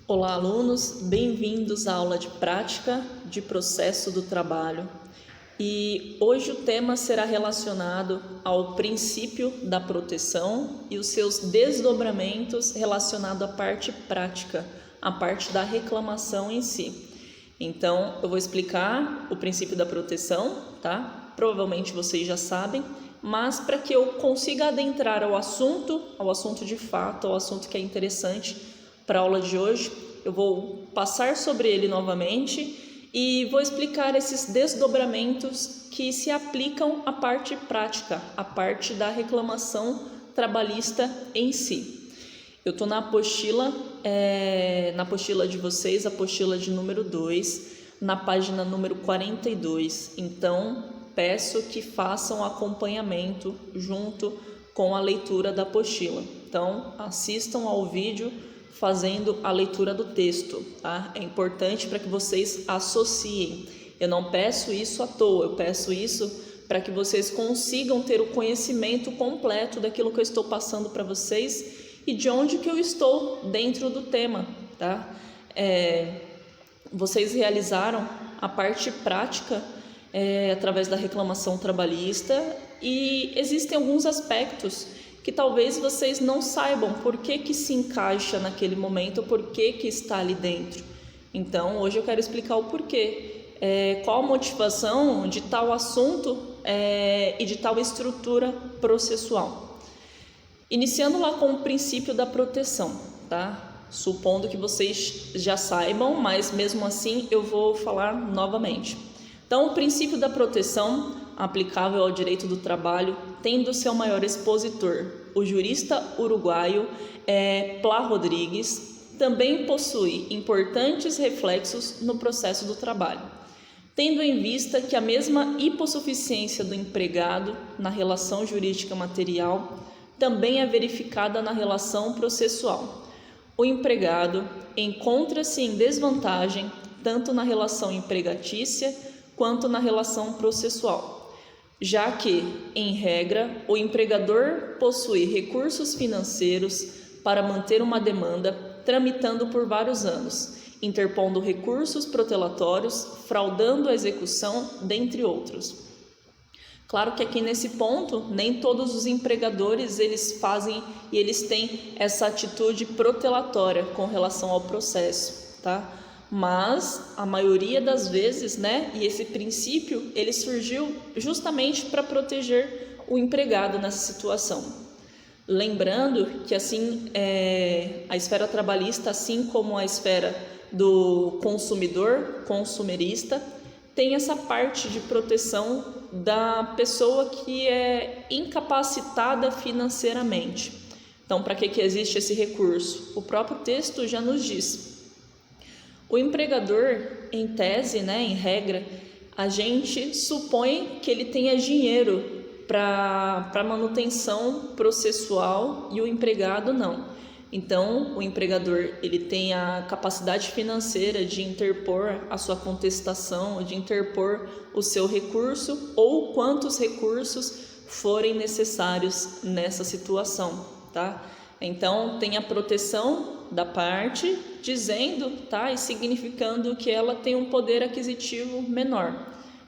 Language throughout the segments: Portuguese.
Olá, alunos, bem-vindos à aula de prática de processo do trabalho. E hoje o tema será relacionado ao princípio da proteção e os seus desdobramentos relacionados à parte prática, a parte da reclamação em si. Então, eu vou explicar o princípio da proteção, tá? Provavelmente vocês já sabem, mas para que eu consiga adentrar ao assunto de fato, ao assunto que é interessante para a aula de hoje, eu vou passar sobre ele novamente e vou explicar esses desdobramentos que se aplicam à parte prática, à parte da reclamação trabalhista em si. Eu estou na apostila de vocês, apostila de número 2, na página número 42. Então, peço que façam acompanhamento junto com a leitura da apostila. Então, assistam ao vídeo fazendo a leitura do texto, tá? É importante para que vocês associem. Eu não peço isso à toa, eu peço isso para que vocês consigam ter o conhecimento completo daquilo que eu estou passando para vocês e de onde que eu estou dentro do tema, tá? Vocês realizaram a parte prática através da reclamação trabalhista e existem alguns aspectos que talvez vocês não saibam por que se encaixa naquele momento, por que está ali dentro. Então, hoje eu quero explicar o porquê, qual a motivação de tal assunto e de tal estrutura processual. Iniciando lá com o princípio da proteção, tá? Supondo que vocês já saibam, mas mesmo assim eu vou falar novamente. Então, o princípio da proteção aplicável ao direito do trabalho, tendo seu maior expositor, o jurista uruguaio Plá Rodrigues, também possui importantes reflexos no processo do trabalho, tendo em vista que a mesma hipossuficiência do empregado na relação jurídica material também é verificada na relação processual. O empregado encontra-se em desvantagem tanto na relação empregatícia quanto na relação processual, já que, em regra, o empregador possui recursos financeiros para manter uma demanda tramitando por vários anos, interpondo recursos protelatórios, fraudando a execução, dentre outros. Claro que aqui nesse ponto, nem todos os empregadores eles fazem e eles têm essa atitude protelatória com relação ao processo, tá? Mas a maioria das vezes, e esse princípio, ele surgiu justamente para proteger o empregado nessa situação. Lembrando que assim, a esfera trabalhista, assim como a esfera do consumidor, consumerista, tem essa parte de proteção da pessoa que é incapacitada financeiramente. Então, para que existe esse recurso? O próprio texto já nos diz. O empregador, em tese, em regra, a gente supõe que ele tenha dinheiro para manutenção processual e o empregado não. Então, o empregador ele tem a capacidade financeira de interpor a sua contestação, de interpor o seu recurso ou quantos recursos forem necessários nessa situação, tá? Então, tem a proteção da parte, dizendo, e significando que ela tem um poder aquisitivo menor.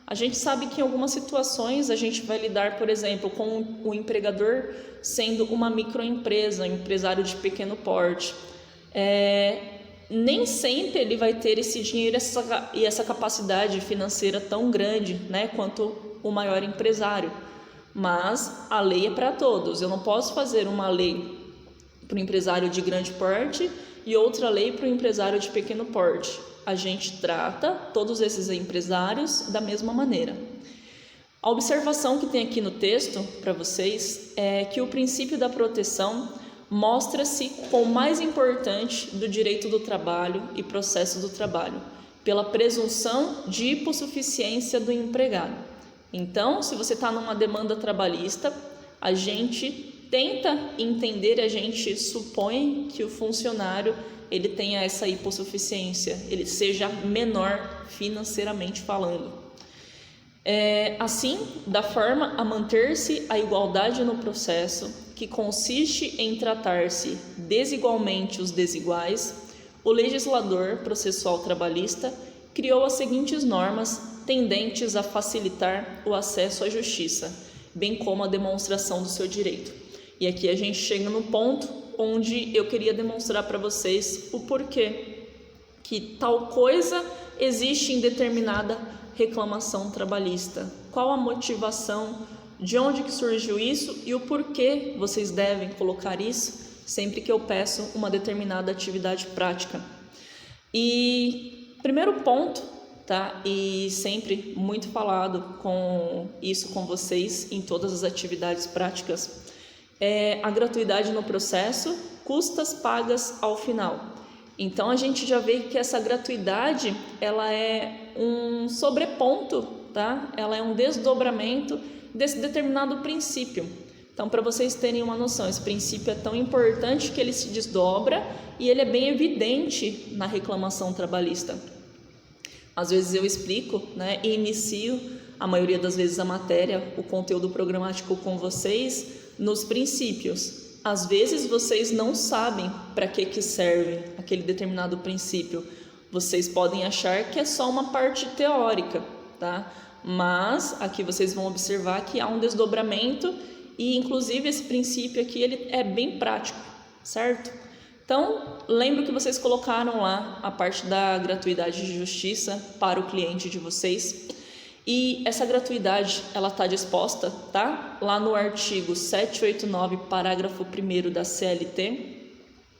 A gente sabe que em algumas situações a gente vai lidar, por exemplo, com o empregador sendo uma microempresa, um empresário de pequeno porte. Nem sempre ele vai ter esse dinheiro e essa capacidade financeira tão grande, quanto o maior empresário. Mas a lei é para todos. Eu não posso fazer uma lei para o empresário de grande porte e outra lei para o empresário de pequeno porte. A gente trata todos esses empresários da mesma maneira. A observação que tem aqui no texto para vocês é que o princípio da proteção mostra-se como mais importante do direito do trabalho e processo do trabalho, pela presunção de hipossuficiência do empregado. Então, se você está numa demanda trabalhista, a gente tenta entender, a gente supõe que o funcionário ele tenha essa hipossuficiência, ele seja menor financeiramente falando. Assim, da forma a manter-se a igualdade no processo, que consiste em tratar-se desigualmente os desiguais, o legislador processual trabalhista criou as seguintes normas tendentes a facilitar o acesso à justiça, bem como a demonstração do seu direito. E aqui a gente chega no ponto onde eu queria demonstrar para vocês o porquê que tal coisa existe em determinada reclamação trabalhista. Qual a motivação, de onde que surgiu isso e o porquê vocês devem colocar isso sempre que eu peço uma determinada atividade prática. E primeiro ponto, tá? E sempre muito falado com isso com vocês em todas as atividades práticas, é a gratuidade no processo, custas pagas ao final. Então a gente já vê que essa gratuidade, ela é um sobreponto, tá? Ela é um desdobramento desse determinado princípio. Então, para vocês terem uma noção, esse princípio é tão importante que ele se desdobra e ele é bem evidente na reclamação trabalhista. Às vezes eu explico, né, e inicio, a maioria das vezes, a matéria, o conteúdo programático com vocês nos princípios. Às vezes vocês não sabem para que serve aquele determinado princípio. Vocês podem achar que é só uma parte teórica, tá? Mas aqui vocês vão observar que há um desdobramento e, inclusive, esse princípio aqui ele é bem prático, certo? Então, lembro que vocês colocaram lá a parte da gratuidade de justiça para o cliente de vocês. E essa gratuidade, ela está disposta, tá? Lá no artigo 789, parágrafo 1º da CLT.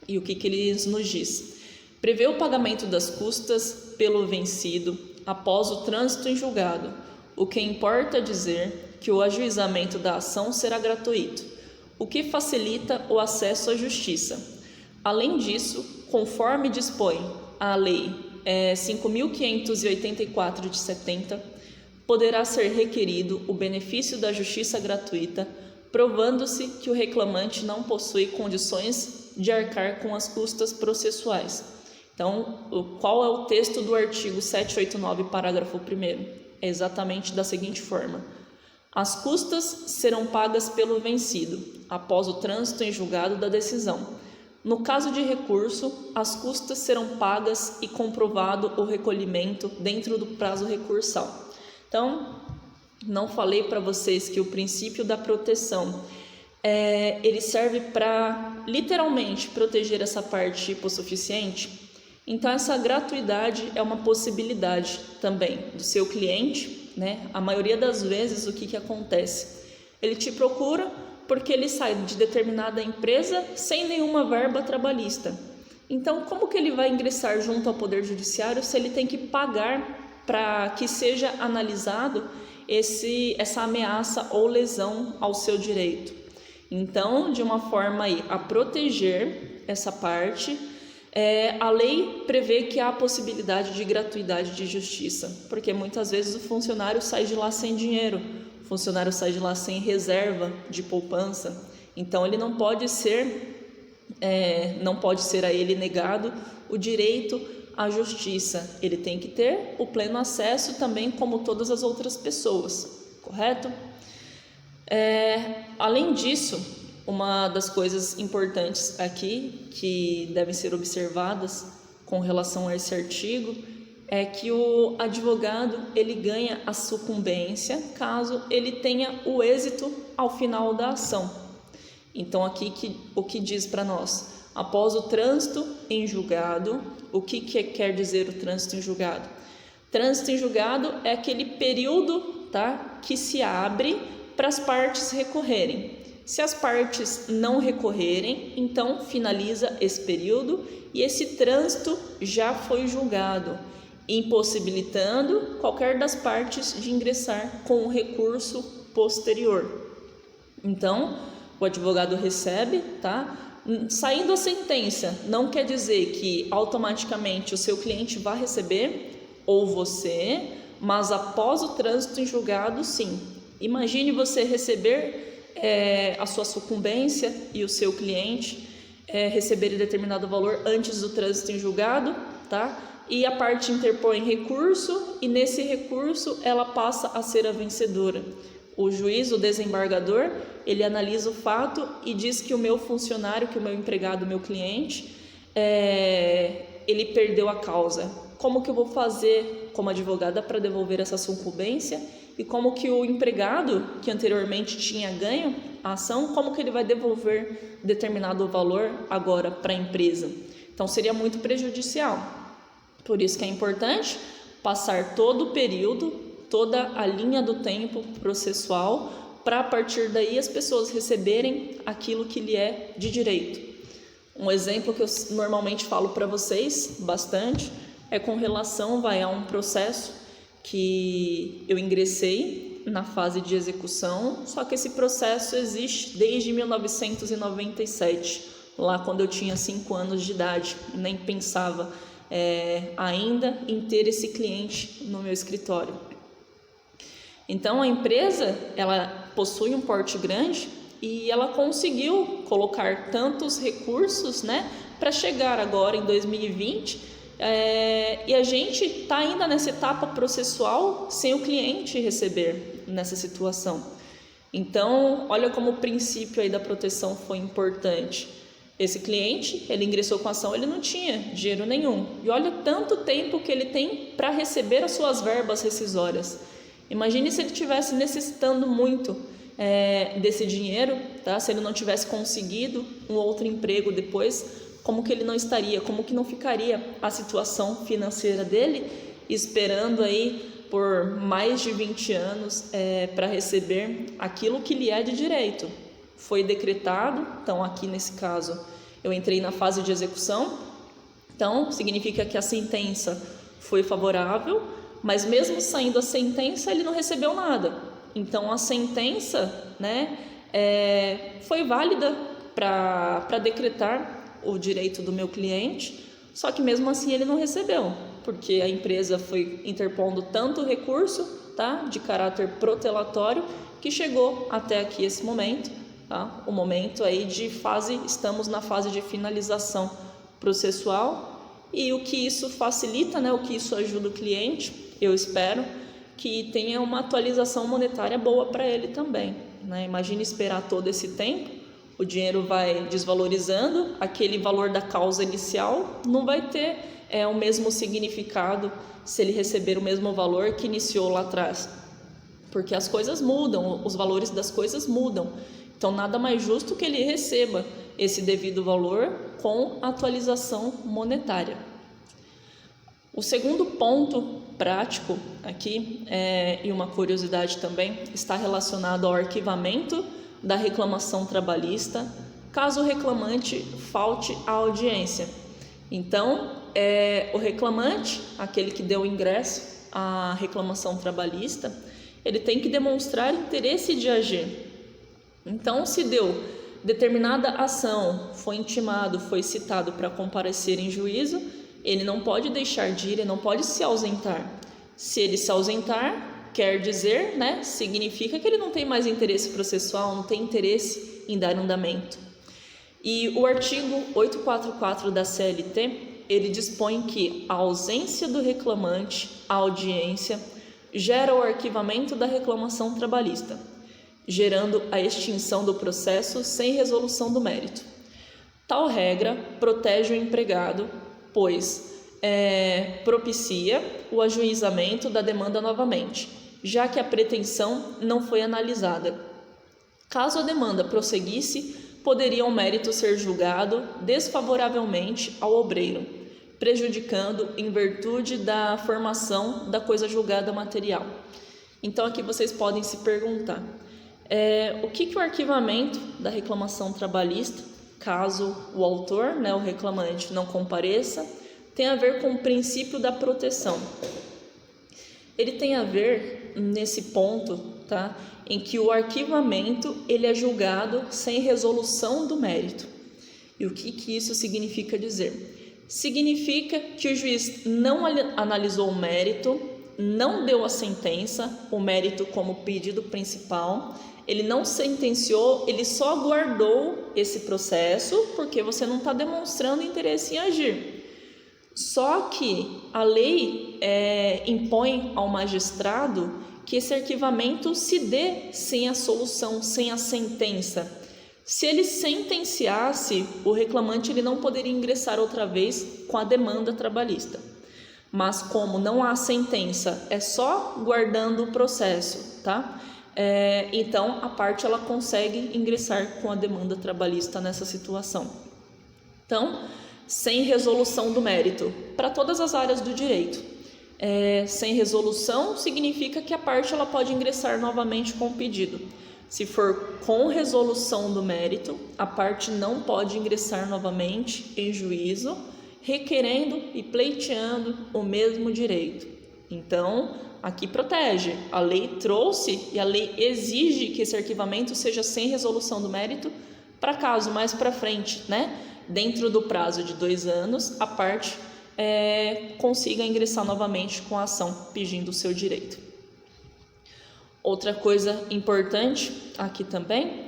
E o que ele nos diz? Prevê o pagamento das custas pelo vencido após o trânsito em julgado, o que importa dizer que o ajuizamento da ação será gratuito, o que facilita o acesso à justiça. Além disso, conforme dispõe a Lei 5.584 de 70, poderá ser requerido o benefício da justiça gratuita, provando-se que o reclamante não possui condições de arcar com as custas processuais. Então, qual é o texto do artigo 789, parágrafo 1º? É exatamente da seguinte forma: as custas serão pagas pelo vencido, após o trânsito em julgado da decisão. No caso de recurso, as custas serão pagas e comprovado o recolhimento dentro do prazo recursal. Então, não falei para vocês que o princípio da proteção, ele serve para, literalmente, proteger essa parte hipossuficiente? Então, essa gratuidade é uma possibilidade também do seu cliente, né? A maioria das vezes, o que acontece? Ele te procura porque ele sai de determinada empresa sem nenhuma verba trabalhista. Então, como que ele vai ingressar junto ao Poder Judiciário se ele tem que pagar para que seja analisado essa ameaça ou lesão ao seu direito? Então, de uma forma aí a proteger essa parte, a lei prevê que há a possibilidade de gratuidade de justiça, porque muitas vezes o funcionário sai de lá sem dinheiro, o funcionário sai de lá sem reserva de poupança, então ele não pode ser a ele negado o direito à justiça, ele tem que ter o pleno acesso também como todas as outras pessoas, correto? Além disso, uma das coisas importantes aqui que devem ser observadas com relação a esse artigo é que o advogado ele ganha a sucumbência caso ele tenha o êxito ao final da ação. Então aqui o que diz para nós? Após o trânsito em julgado, o que quer dizer o trânsito em julgado? Trânsito em julgado é aquele período, tá, que se abre para as partes recorrerem. Se as partes não recorrerem, então finaliza esse período e esse trânsito já foi julgado, impossibilitando qualquer das partes de ingressar com o recurso posterior. Então, o advogado recebe, tá? Saindo a sentença, não quer dizer que automaticamente o seu cliente vai receber, ou você, mas após o trânsito em julgado, sim. Imagine você receber a sua sucumbência e o seu cliente receberem determinado valor antes do trânsito em julgado, tá? E a parte interpõe recurso e nesse recurso ela passa a ser a vencedora. O juiz, o desembargador, ele analisa o fato e diz que o meu funcionário, que o meu empregado, o meu cliente, ele perdeu a causa. Como que eu vou fazer como advogada para devolver essa sucumbência? E como que o empregado, que anteriormente tinha ganho a ação, como que ele vai devolver determinado valor agora para a empresa? Então, seria muito prejudicial. Por isso que é importante passar todo o período, toda a linha do tempo processual, para a partir daí as pessoas receberem aquilo que lhe é de direito. Um exemplo que eu normalmente falo para vocês bastante é com relação a um processo que eu ingressei na fase de execução, só que esse processo existe desde 1997, lá quando eu tinha 5 anos de idade, nem pensava ainda em ter esse cliente no meu escritório. Então a empresa, ela possui um porte grande e ela conseguiu colocar tantos recursos, para chegar agora em 2020, e a gente está ainda nessa etapa processual sem o cliente receber nessa situação. Então, olha como o princípio aí da proteção foi importante. Esse cliente, ele ingressou com a ação, ele não tinha dinheiro nenhum. E olha tanto tempo que ele tem para receber as suas verbas rescisórias. Imagine se ele estivesse necessitando muito desse dinheiro, tá? Se ele não tivesse conseguido um outro emprego depois, como que ele não estaria, como que não ficaria a situação financeira dele, esperando aí por mais de 20 anos para receber aquilo que lhe é de direito. Foi decretado, então aqui nesse caso eu entrei na fase de execução, então significa que a sentença foi favorável, mas mesmo saindo a sentença ele não recebeu nada. Então a sentença foi válida para decretar o direito do meu cliente, só que mesmo assim ele não recebeu, porque a empresa foi interpondo tanto recurso, de caráter protelatório, que chegou até aqui esse momento, o momento aí estamos na fase de finalização processual, e o que isso facilita, o que isso ajuda o cliente, eu espero que tenha uma atualização monetária boa para ele também, Imagine esperar todo esse tempo, o dinheiro vai desvalorizando, aquele valor da causa inicial não vai ter o mesmo significado se ele receber o mesmo valor que iniciou lá atrás, porque as coisas mudam, os valores das coisas mudam, então nada mais justo que ele receba esse devido valor com atualização monetária. O segundo ponto prático aqui, e uma curiosidade também, está relacionado ao arquivamento da reclamação trabalhista, caso o reclamante falte à audiência. Então, o reclamante, aquele que deu ingresso à reclamação trabalhista, ele tem que demonstrar interesse de agir. Então, se deu determinada ação, foi intimado, foi citado para comparecer em juízo, ele não pode deixar de ir, ele não pode se ausentar. Se ele se ausentar, quer dizer, significa que ele não tem mais interesse processual, não tem interesse em dar andamento. E o artigo 844 da CLT, ele dispõe que a ausência do reclamante à audiência gera o arquivamento da reclamação trabalhista, gerando a extinção do processo sem resolução do mérito. Tal regra protege o empregado, pois propicia o ajuizamento da demanda novamente, já que a pretensão não foi analisada. Caso a demanda prosseguisse, poderia o mérito ser julgado desfavoravelmente ao obreiro, prejudicando em virtude da formação da coisa julgada material. Então aqui vocês podem se perguntar, o que o arquivamento da reclamação trabalhista, caso o autor, o reclamante, não compareça, tem a ver com o princípio da proteção. Ele tem a ver nesse ponto, em que o arquivamento ele é julgado sem resolução do mérito. E o que isso significa dizer? Significa que o juiz não analisou o mérito, não deu a sentença, o mérito como pedido principal, ele não sentenciou, ele só guardou esse processo porque você não está demonstrando interesse em agir. Só que a lei impõe ao magistrado que esse arquivamento se dê sem a solução, sem a sentença. Se ele sentenciasse, o reclamante ele não poderia ingressar outra vez com a demanda trabalhista. Mas como não há sentença, é só guardando o processo, tá? Então a parte ela consegue ingressar com a demanda trabalhista nessa situação. Então, sem resolução do mérito, para todas as áreas do direito. Sem resolução significa que a parte ela pode ingressar novamente com o pedido. Se for com resolução do mérito, a parte não pode ingressar novamente em juízo, requerendo e pleiteando o mesmo direito. Então, aqui protege. A lei trouxe e a lei exige que esse arquivamento seja sem resolução do mérito, para caso mais para frente, né, dentro do prazo de 2 anos, a parte consiga ingressar novamente com a ação pedindo o seu direito. Outra coisa importante aqui também,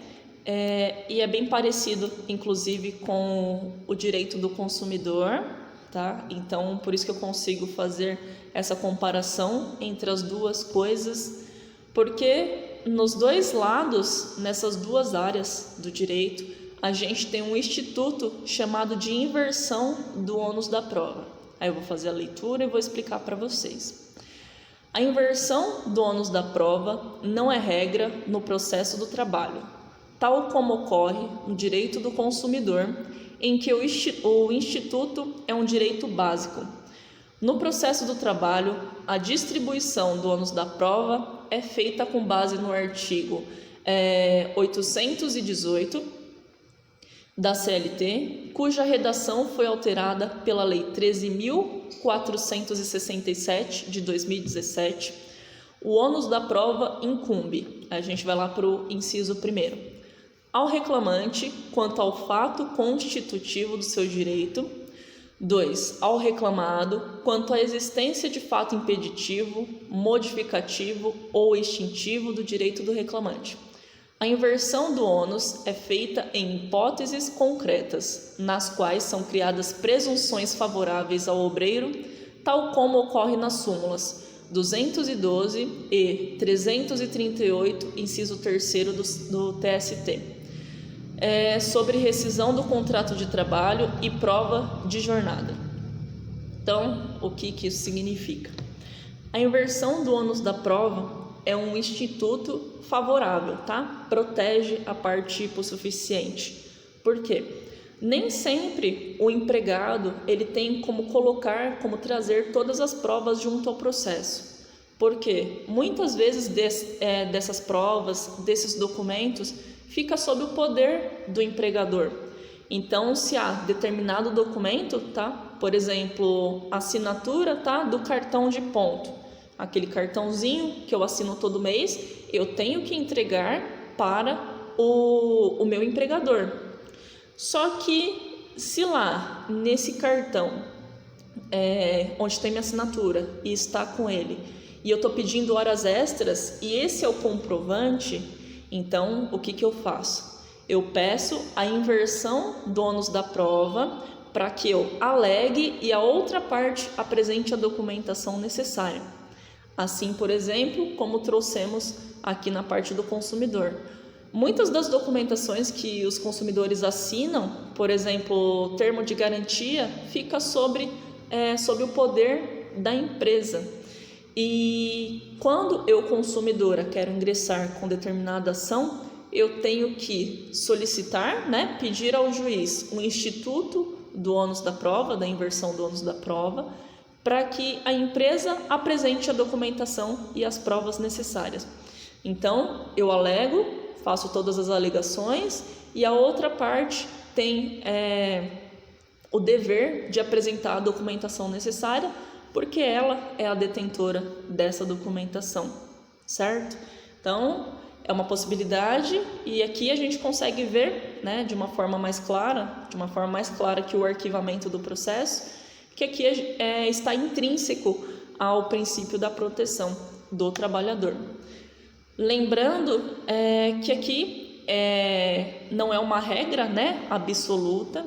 e é bem parecido, inclusive, com o direito do consumidor, tá? Então, por isso que eu consigo fazer essa comparação entre as duas coisas, porque nos dois lados, nessas duas áreas do direito, a gente tem um instituto chamado de inversão do ônus da prova. Aí eu vou fazer a leitura e vou explicar para vocês. A inversão do ônus da prova não é regra no processo do trabalho, tal como ocorre no direito do consumidor, em que o instituto é um direito básico. No processo do trabalho, a distribuição do ônus da prova é feita com base no artigo 818 da CLT, cuja redação foi alterada pela Lei 13.467 de 2017. O ônus da prova incumbe, a gente vai lá para o inciso 1º, ao reclamante quanto ao fato constitutivo do seu direito. 2. Ao reclamado quanto à existência de fato impeditivo, modificativo ou extintivo do direito do reclamante. A inversão do ônus é feita em hipóteses concretas, nas quais são criadas presunções favoráveis ao obreiro, tal como ocorre nas súmulas 212 e 338, inciso 3º do TST, sobre rescisão do contrato de trabalho e prova de jornada. Então, o que isso significa? A inversão do ônus da prova é um instituto favorável, tá? Protege a parte hipossuficiente. Por quê? Nem sempre o empregado ele tem como trazer todas as provas junto ao processo. Porque muitas vezes dessas provas, desses documentos, fica sob o poder do empregador. Então, se há determinado documento, tá? Por exemplo, assinatura, tá? Do cartão de ponto. Aquele cartãozinho que eu assino todo mês, eu tenho que entregar para o meu empregador. Só que se lá nesse cartão, onde tem minha assinatura e está com ele, e eu estou pedindo horas extras e esse é o comprovante, então o que eu faço? Eu peço a inversão do ônus da prova para que eu alegue e a outra parte apresente a documentação necessária. Assim, por exemplo, como trouxemos aqui na parte do consumidor. Muitas das documentações que os consumidores assinam, por exemplo, termo de garantia, fica sob o poder da empresa. E quando eu, consumidora, quero ingressar com determinada ação, eu tenho que solicitar, pedir ao juiz um instituto do ônus da prova, da inversão do ônus da prova, para que a empresa apresente a documentação e as provas necessárias. Então, eu alego, faço todas as alegações e a outra parte tem o dever de apresentar a documentação necessária, porque ela é a detentora dessa documentação, certo? Então, é uma possibilidade e aqui a gente consegue ver, de uma forma mais clara que o arquivamento do processo, que aqui está intrínseco ao princípio da proteção do trabalhador. Lembrando que aqui não é uma regra absoluta,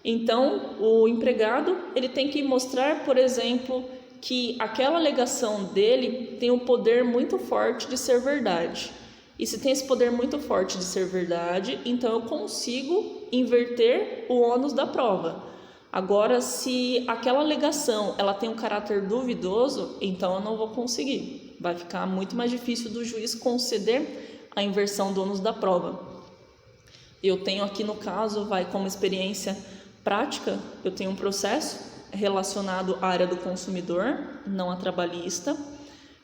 então o empregado ele tem que mostrar, por exemplo, que aquela alegação dele tem um poder muito forte de ser verdade. E se tem esse poder muito forte de ser verdade, então eu consigo inverter o ônus da prova. Agora, se aquela alegação ela tem um caráter duvidoso, então eu não vou conseguir. Vai ficar muito mais difícil do juiz conceder a inversão do ônus da prova. Eu tenho aqui no caso, como experiência prática, eu tenho um processo relacionado à área do consumidor, não à trabalhista,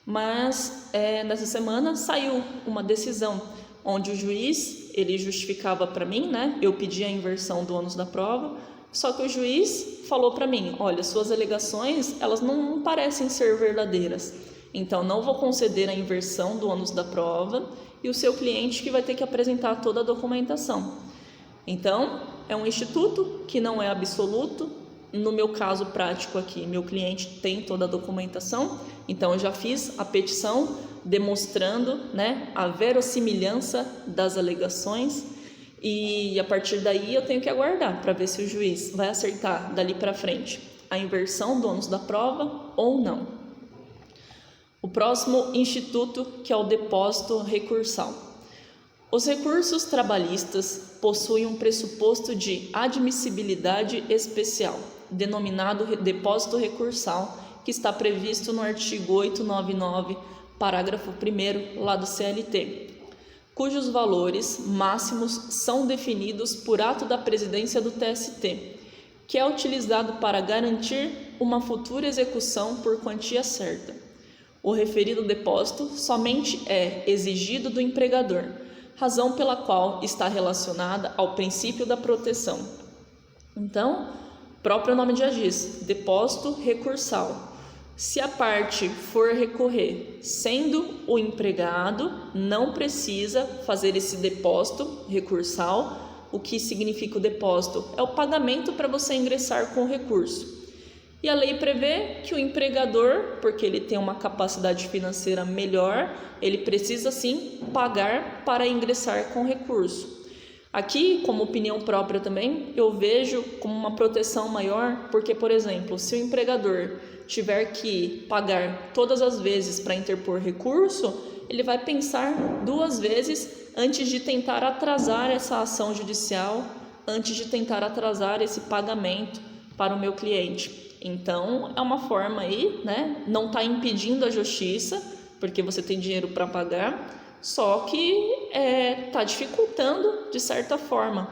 mas nessa semana saiu uma decisão onde o juiz, ele justificava para mim, né? Eu pedi a inversão do ônus da prova, só que o juiz falou para mim, olha, suas alegações, elas não parecem ser verdadeiras, então não vou conceder a inversão do ônus da prova e o seu cliente que vai ter que apresentar toda a documentação. Então, é um instituto que não é absoluto. No meu caso prático aqui, meu cliente tem toda a documentação, então eu já fiz a petição demonstrando, né, a verossimilhança das alegações e a partir daí eu tenho que aguardar para ver se o juiz vai acertar dali para frente a inversão do ônus da prova ou não. O próximo instituto, que é o depósito recursal. Os recursos trabalhistas possuem um pressuposto de admissibilidade especial, denominado depósito recursal, que está previsto no artigo 899, parágrafo 1º, lá do CLT, cujos valores máximos são definidos por ato da presidência do TST, que é utilizado para garantir uma futura execução por quantia certa. O referido depósito somente é exigido do empregador, razão pela qual está relacionada ao princípio da proteção. Então, o próprio nome já diz, depósito recursal. Se a parte for recorrer sendo o empregado, não precisa fazer esse depósito recursal. O que significa o depósito? É o pagamento para você ingressar com o recurso. E a lei prevê que o empregador, porque ele tem uma capacidade financeira melhor, ele precisa sim pagar para ingressar com recurso. Aqui, como opinião própria também, eu vejo como uma proteção maior, porque, por exemplo, se o empregador tiver que pagar todas as vezes para interpor recurso, ele vai pensar 2 vezes antes de tentar atrasar essa ação judicial, antes de tentar atrasar esse pagamento para o meu cliente. Então, é uma forma aí, né? Não está impedindo a justiça, porque você tem dinheiro para pagar, só que está dificultando de certa forma,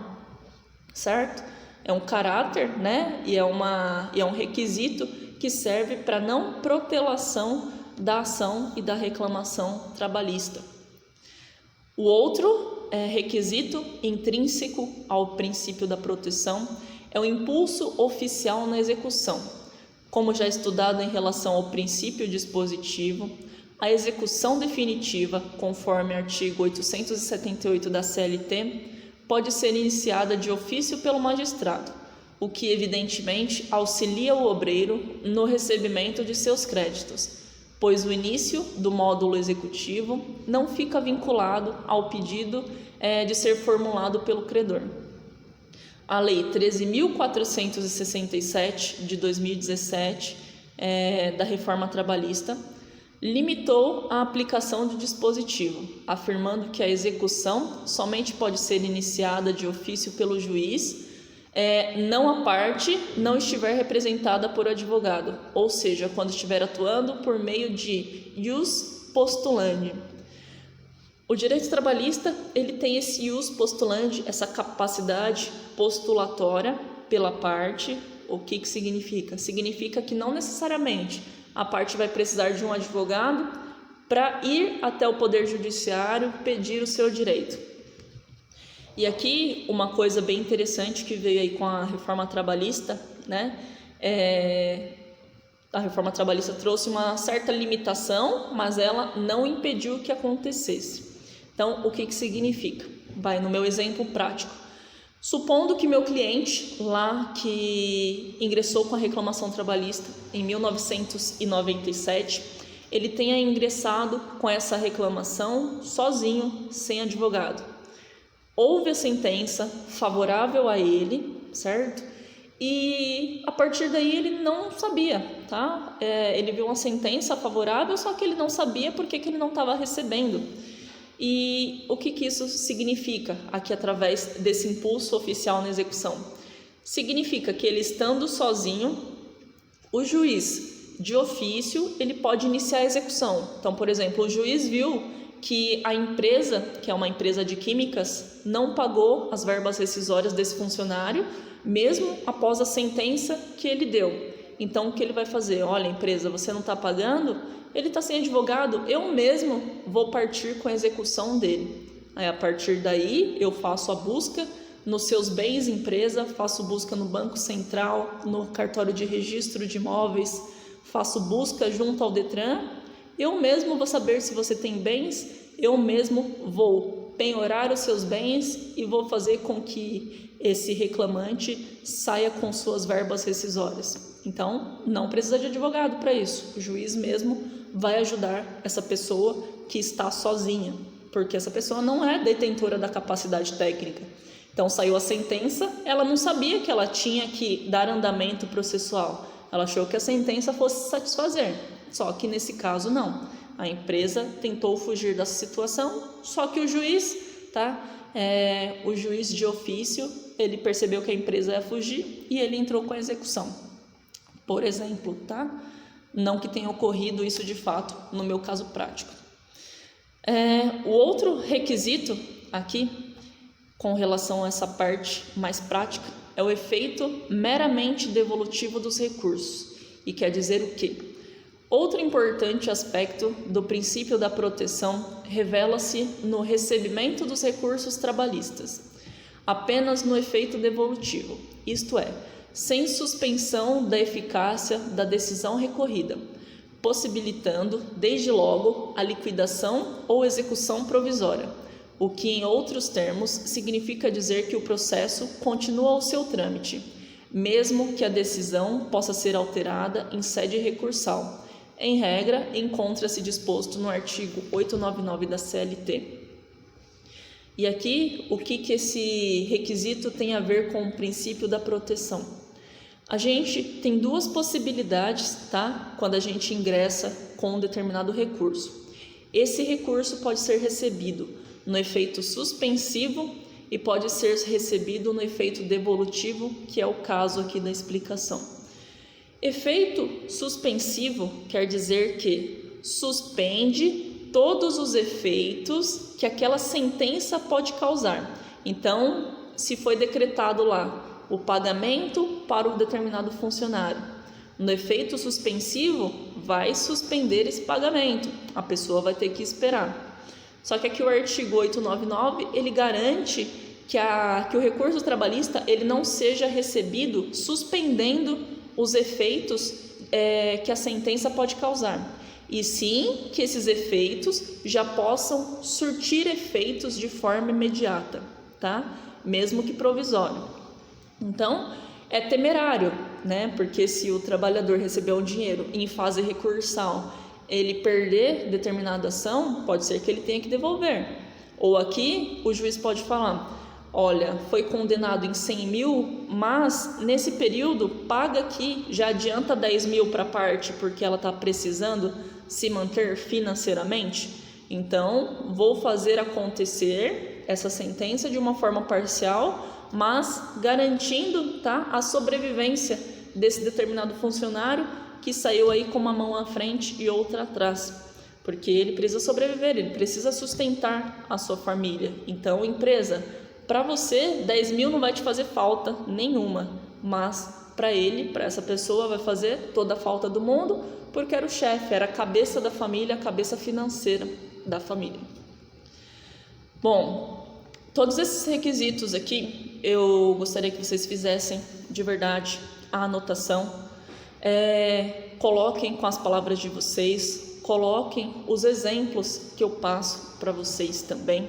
certo? É um caráter, né? E é um requisito que serve para não protelação da ação e da reclamação trabalhista. O outro requisito intrínseco ao princípio da proteção é o impulso oficial na execução. Como já estudado em relação ao princípio dispositivo, a execução definitiva, conforme artigo 878 da CLT, pode ser iniciada de ofício pelo magistrado, o que evidentemente auxilia o obreiro no recebimento de seus créditos, pois o início do módulo executivo não fica vinculado ao pedido de ser formulado pelo credor. A Lei 13.467 de 2017, da Reforma Trabalhista, limitou a aplicação do dispositivo, afirmando que a execução somente pode ser iniciada de ofício pelo juiz, não a parte não estiver representada por advogado, ou seja, quando estiver atuando por meio de ius postulandi. O direito trabalhista, ele tem esse ius postulandi, essa capacidade postulatória pela parte. O que significa? Significa que não necessariamente a parte vai precisar de um advogado para ir até o Poder Judiciário pedir o seu direito. E aqui uma coisa bem interessante que veio aí com a Reforma Trabalhista, né? A Reforma Trabalhista trouxe uma certa limitação, mas ela não impediu que acontecesse. Então, o que significa? Vai no meu exemplo prático. Supondo que meu cliente, lá que ingressou com a reclamação trabalhista em 1997, ele tenha ingressado com essa reclamação sozinho, sem advogado. Houve a sentença favorável a ele, certo? E a partir daí ele não sabia, tá? Ele viu uma sentença favorável, só que ele não sabia porque que ele não estava recebendo. E o que isso significa aqui através desse impulso oficial na execução? Significa que ele estando sozinho, o juiz de ofício, ele pode iniciar a execução. Então, por exemplo, o juiz viu que a empresa, que é uma empresa de químicas, não pagou as verbas rescisórias desse funcionário, mesmo após a sentença que ele deu. Então, o que ele vai fazer? Olha, empresa, você não está pagando? Ele está sem advogado, eu mesmo vou partir com a execução dele. Aí, a partir daí, eu faço a busca nos seus bens, empresa, faço busca no Banco Central, no cartório de registro de imóveis, faço busca junto ao Detran, eu mesmo vou saber se você tem bens, eu mesmo vou penhorar os seus bens e vou fazer com que esse reclamante saia com suas verbas rescisórias. Então, não precisa de advogado para isso, o juiz mesmo vai ajudar essa pessoa que está sozinha, porque essa pessoa não é detentora da capacidade técnica. Então, saiu a sentença, ela não sabia que ela tinha que dar andamento processual, ela achou que a sentença fosse satisfazer, só que nesse caso não. A empresa tentou fugir dessa situação, só que o juiz, o juiz de ofício, ele percebeu que a empresa ia fugir e ele entrou com a execução. Por exemplo, não que tenha ocorrido isso de fato no meu caso prático. O outro requisito aqui, com relação a essa parte mais prática, é o efeito meramente devolutivo dos recursos. E quer dizer o quê? Outro importante aspecto do princípio da proteção revela-se no recebimento dos recursos trabalhistas, apenas no efeito devolutivo, isto é, sem suspensão da eficácia da decisão recorrida, possibilitando, desde logo, a liquidação ou execução provisória, o que, em outros termos, significa dizer que o processo continua o seu trâmite, mesmo que a decisão possa ser alterada em sede recursal. Em regra, encontra-se disposto no artigo 899 da CLT. E aqui, o que esse requisito tem a ver com o princípio da proteção? A gente tem duas possibilidades, quando a gente ingressa com um determinado recurso. Esse recurso pode ser recebido no efeito suspensivo e pode ser recebido no efeito devolutivo, que é o caso aqui da explicação. Efeito suspensivo quer dizer que suspende todos os efeitos que aquela sentença pode causar. Então, se foi decretado lá o pagamento para um determinado funcionário, no efeito suspensivo vai suspender esse pagamento, a pessoa vai ter que esperar. Só que aqui o artigo 899, ele garante que o recurso trabalhista ele não seja recebido suspendendo os efeitos que a sentença pode causar, e sim que esses efeitos já possam surtir efeitos de forma imediata, mesmo que provisório. Então, é temerário, porque se o trabalhador recebeu um dinheiro em fase recursal, ele perder determinada ação, pode ser que ele tenha que devolver. Ou aqui, o juiz pode falar: olha, foi condenado em 100 mil, mas nesse período paga aqui, já adianta 10 mil para a parte, porque ela está precisando se manter financeiramente. Então, vou fazer acontecer essa sentença de uma forma parcial, mas garantindo a sobrevivência desse determinado funcionário que saiu aí com uma mão à frente e outra atrás. Porque ele precisa sobreviver, ele precisa sustentar a sua família. Então, empresa, para você, 10 mil não vai te fazer falta nenhuma, mas para ele, para essa pessoa, vai fazer toda a falta do mundo, porque era o chefe, era a cabeça da família, a cabeça financeira da família. Bom, todos esses requisitos aqui, eu gostaria que vocês fizessem de verdade a anotação, coloquem com as palavras de vocês, coloquem os exemplos que eu passo para vocês também.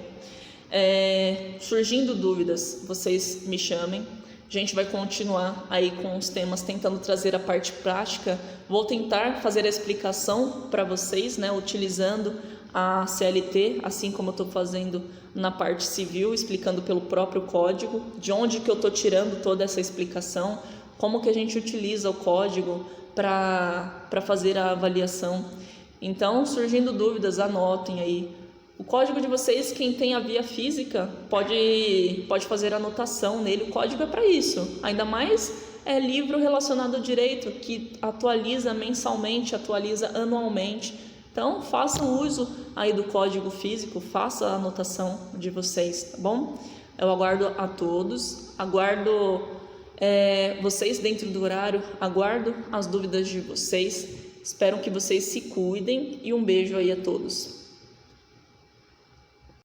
Surgindo dúvidas, vocês me chamem. A gente vai continuar aí com os temas, tentando trazer a parte prática. Vou tentar fazer a explicação para vocês, utilizando a CLT, assim como eu estou fazendo na parte civil, explicando pelo próprio código, de onde que eu estou tirando toda essa explicação, como que a gente utiliza o código para fazer a avaliação. Então, surgindo dúvidas, anotem aí O código de vocês, quem tem a via física, pode fazer anotação nele. O código é para isso. Ainda mais livro relacionado ao direito, que atualiza mensalmente, atualiza anualmente. Então, façam uso aí do código físico, faça a anotação de vocês, tá bom? Eu aguardo a todos, aguardo vocês dentro do horário, aguardo as dúvidas de vocês. Espero que vocês se cuidem e um beijo aí a todos.